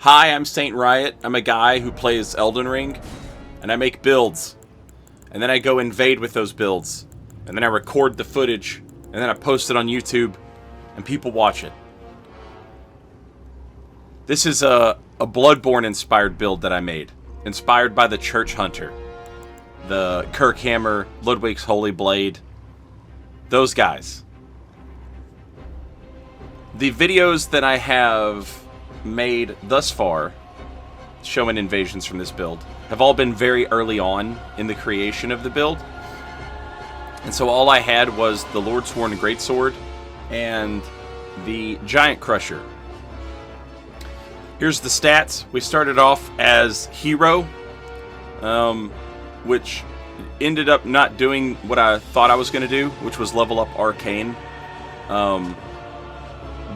Hi, I'm Saint Riot. I'm a guy who plays Elden Ring, and I make builds. And then I go invade with those builds. And then I record the footage, and then I post it on YouTube, and people watch it. This is a Bloodborne-inspired build that I made, inspired by the Church Hunter. The Kirkhammer, Ludwig's Holy Blade, those guys. The videos that I have made thus far, showing invasions from this build, have all been very early on in the creation of the build. And so all I had was the Lordsworn Greatsword and the Giant Crusher. Here's the stats. We started off as Hero, which ended up not doing what I thought I was going to do, which was level up Arcane.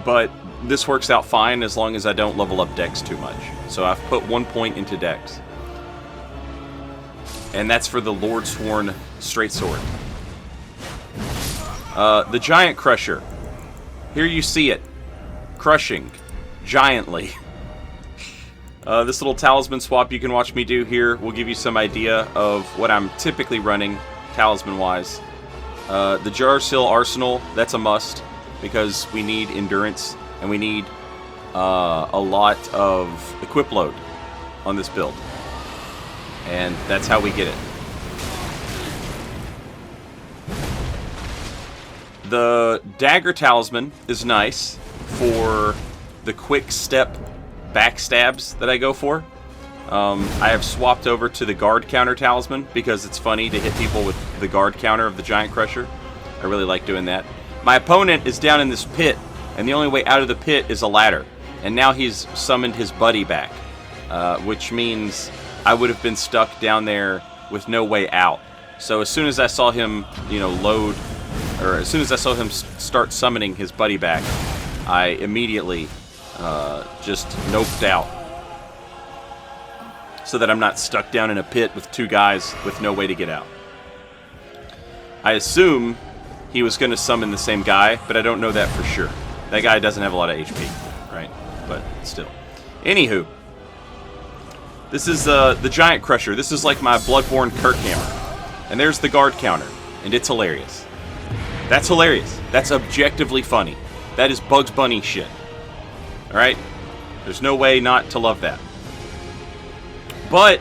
But this works out fine as long as I don't level up Dex too much. So I've put 1 point into Dex. And that's for the Lordsworn Straight Sword. The Giant Crusher. Here you see it. Crushing. Giantly. This little talisman swap you can watch me do here will give you some idea of what I'm typically running, talisman-wise. The Jarsil Arsenal, that's a must, because we need endurance, and we need a lot of equip load on this build. And that's how we get it. The Dagger Talisman is nice for the quick step backstabs that I go for. I have swapped over to the Guard Counter Talisman because it's funny to hit people with the Guard Counter of the Giant Crusher. I really like doing that. My opponent is down in this pit, and the only way out of the pit is a ladder. And now he's summoned his buddy back, which means I would have been stuck down there with no way out. So as soon as I saw him, load, or as soon as I saw him start summoning his buddy back, I immediately just noped out, so that I'm not stuck down in a pit with two guys with no way to get out. I assume he was going to summon the same guy, but I don't know that for sure. That guy doesn't have a lot of HP, right? But still. Anywho, this is the Giant Crusher. This is like my Bloodborne Kirkhammer. And there's the Guard Counter, and it's hilarious. That's hilarious. That's objectively funny. That is Bugs Bunny shit. Alright? There's no way not to love that. But,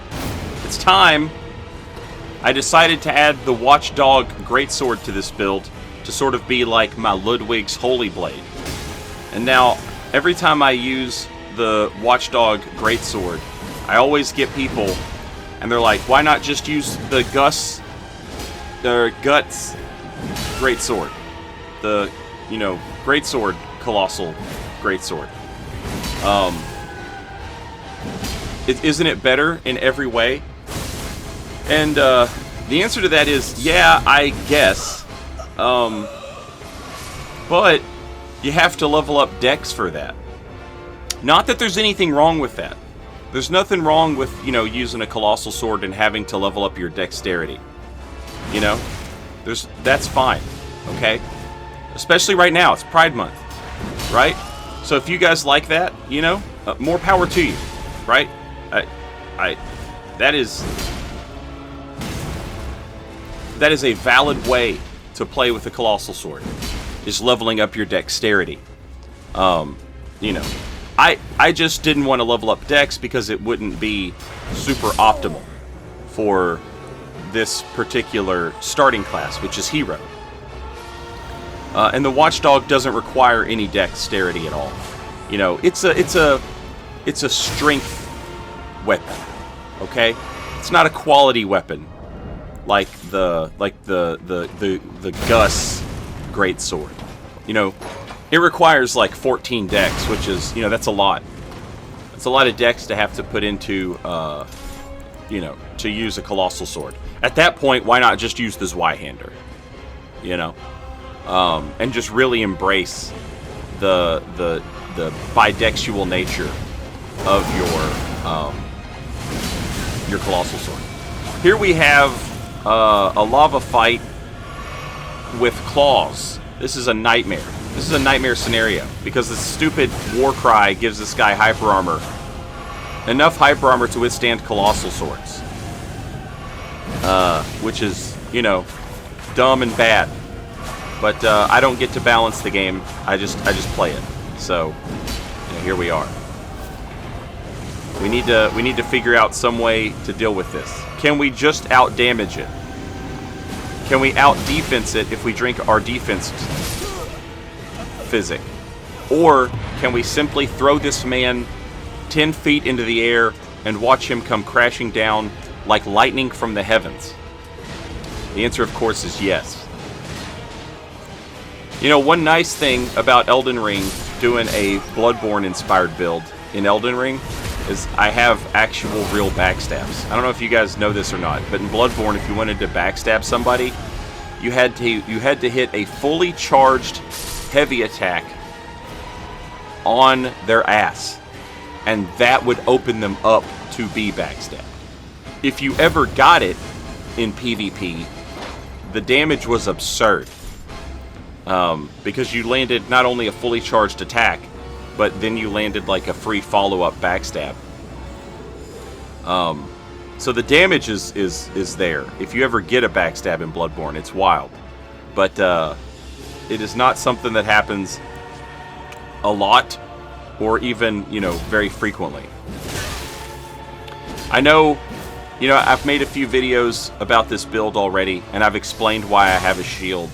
it's time. I decided to add the Watchdog Greatsword to this build to sort of be like my Ludwig's Holy Blade. And now, every time I use the Watchdog Greatsword, I always get people, and they're like, why not just use the Guts Greatsword? The, Greatsword Colossal Greatsword. Isn't it better in every way? And the answer to that is, yeah, I guess. But you have to level up Dex for that. Not that there's anything wrong with that. There's nothing wrong with, using a Colossal Sword and having to level up your Dexterity. That's fine, okay? Especially right now, it's Pride Month, right? So if you guys like that, more power to you, right? That is a valid way to play with the Colossal Sword, is leveling up your Dexterity. I just didn't want to level up Dex because it wouldn't be super optimal for this particular starting class, which is Hero. And the Watchdog doesn't require any Dexterity at all. It's a strength weapon, okay? It's not a quality weapon like the Gus Greatsword. It requires like 14 Dex, which is, that's a lot. It's a lot of Dex to have to put into, to use a Colossal Sword. At that point, why not just use the Zweihander? And just really embrace the bidexual nature of your Colossal Sword. Here we have a lava fight with claws. This is a nightmare. This is a nightmare scenario because the stupid Warcry gives this guy hyper armor enough hyper armor to withstand colossal swords. Which is, you know, dumb and bad. But I don't get to balance the game. I just play it. So, you know, here we are. We need to figure out some way to deal with this. Can we just out damage it? Can we out defense it if we drink our defense physic? Or can we simply throw this man 10 feet into the air and watch him come crashing down like lightning from the heavens? The answer, of course, is yes. You know, one nice thing about Elden Ring doing a Bloodborne-inspired build in Elden Ring is I have actual real backstabs. I don't know if you guys know this or not, but in Bloodborne, if you wanted to backstab somebody, you had to hit a fully charged heavy attack on their ass, and that would open them up to be backstabbed. If you ever got it in PvP, the damage was absurd. Because you landed not only a fully charged attack, but then you landed like a free follow-up backstab. So the damage is there. If you ever get a backstab in Bloodborne, it's wild. But it is not something that happens a lot, or even, you know, very frequently. I know, you know, I've made a few videos about this build already, and I've explained why I have a shield.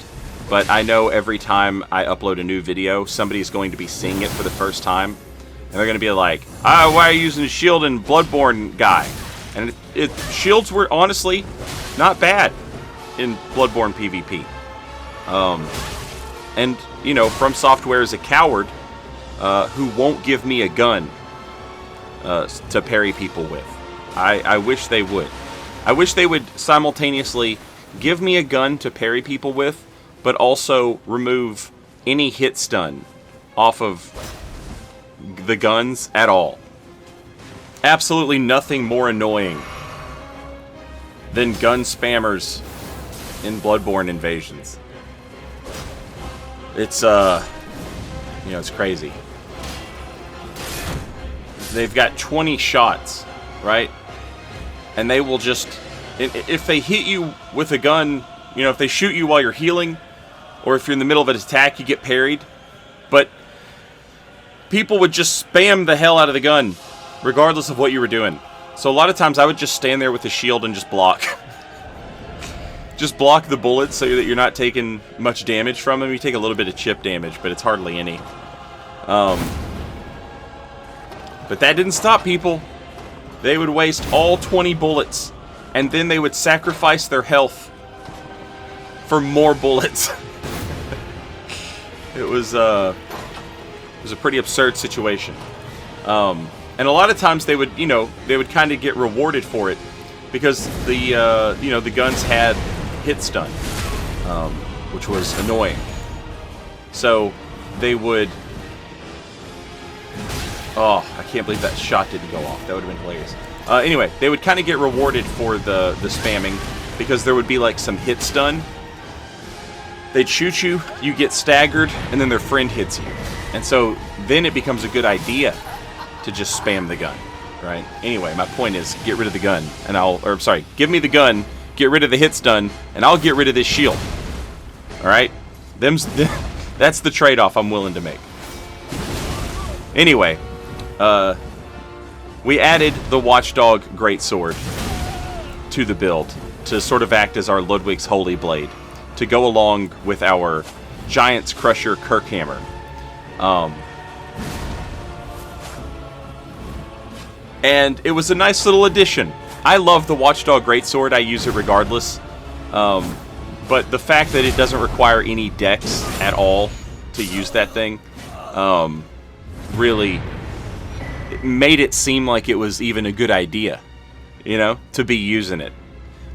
But I know every time I upload a new video, somebody's going to be seeing it for the first time. And they're going to be like, why are you using a shield in Bloodborne, guy? And shields were honestly not bad in Bloodborne PvP. And, you know, From Software is a coward who won't give me a gun to parry people with. I wish they would. I wish they would simultaneously give me a gun to parry people with, but also remove any hit stun off of the guns at all. Absolutely nothing more annoying than gun spammers in Bloodborne invasions. It's, you know, it's crazy. They've got 20 shots, right? And they will just, if they hit you with a gun, you know, if they shoot you while you're healing, or if you're in the middle of an attack, you get parried. But people would just spam the hell out of the gun, regardless of what you were doing. So a lot of times I would just stand there with the shield and just block. Just block the bullets so that you're not taking much damage from them. You take a little bit of chip damage, but it's hardly any. But that didn't stop people. They would waste all 20 bullets, and then they would sacrifice their health for more bullets. It was a pretty absurd situation. And a lot of times they would, you know, they would kind of get rewarded for it because the, you know, the guns had hit stun, which was annoying. So they would, oh, I can't believe that shot didn't go off. That would have been hilarious. Anyway, they would kind of get rewarded for the spamming because there would be like some hit stun. They'd shoot you, you get staggered, and then their friend hits you. And so then it becomes a good idea to just spam the gun, right? Anyway, my point is, get rid of the gun, and give me the gun, get rid of the hit stun, and I'll get rid of this shield. Alright? That's the trade-off I'm willing to make. Anyway, we added the Watchdog Greatsword to the build to sort of act as our Ludwig's Holy Blade, to go along with our Giant's Crusher Kirkhammer. And it was a nice little addition. I love the Watchdog Greatsword. I use it regardless. But the fact that it doesn't require any dex at all to use that thing really made it seem like it was even a good idea, you know, to be using it.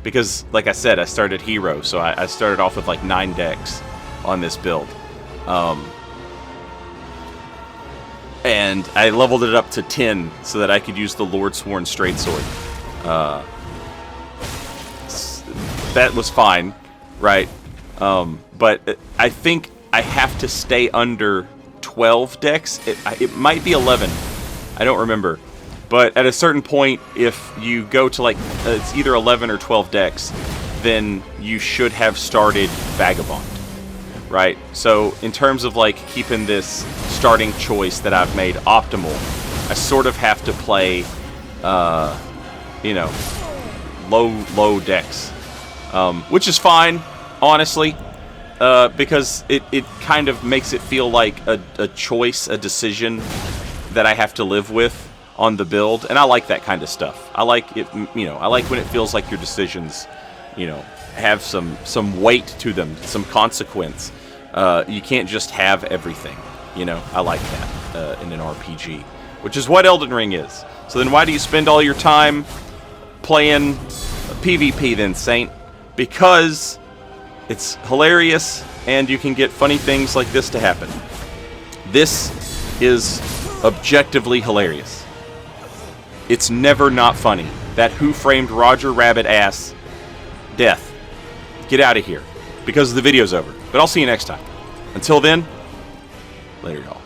Because, like I said, I started Hero, so I started off with like 9 decks on this build. And I leveled it up to 10 so that I could use the Lordsworn Straightsword. That was fine, right? But I think I have to stay under 12 decks. It might be 11. I don't remember. But at a certain point, if you go to like it's either 11 or 12 decks, then you should have started Vagabond, right? So in terms of like keeping this starting choice that I've made optimal, I sort of have to play, you know, low decks, which is fine, honestly, because it kind of makes it feel like a choice, a decision that I have to live with on the build, and I like that kind of stuff. I like it, you know, I like when it feels like your decisions, you know, have some weight to them, some consequence. You can't just have everything, you know. I like that in an RPG, which is what Elden Ring is. So then why do you spend all your time playing PvP then, Saint? Because it's hilarious, and you can get funny things like this to happen. This is objectively hilarious. It's never not funny. That Who Framed Roger Rabbit ass death. Get out of here. Because the video's over. But I'll see you next time. Until then, later, y'all.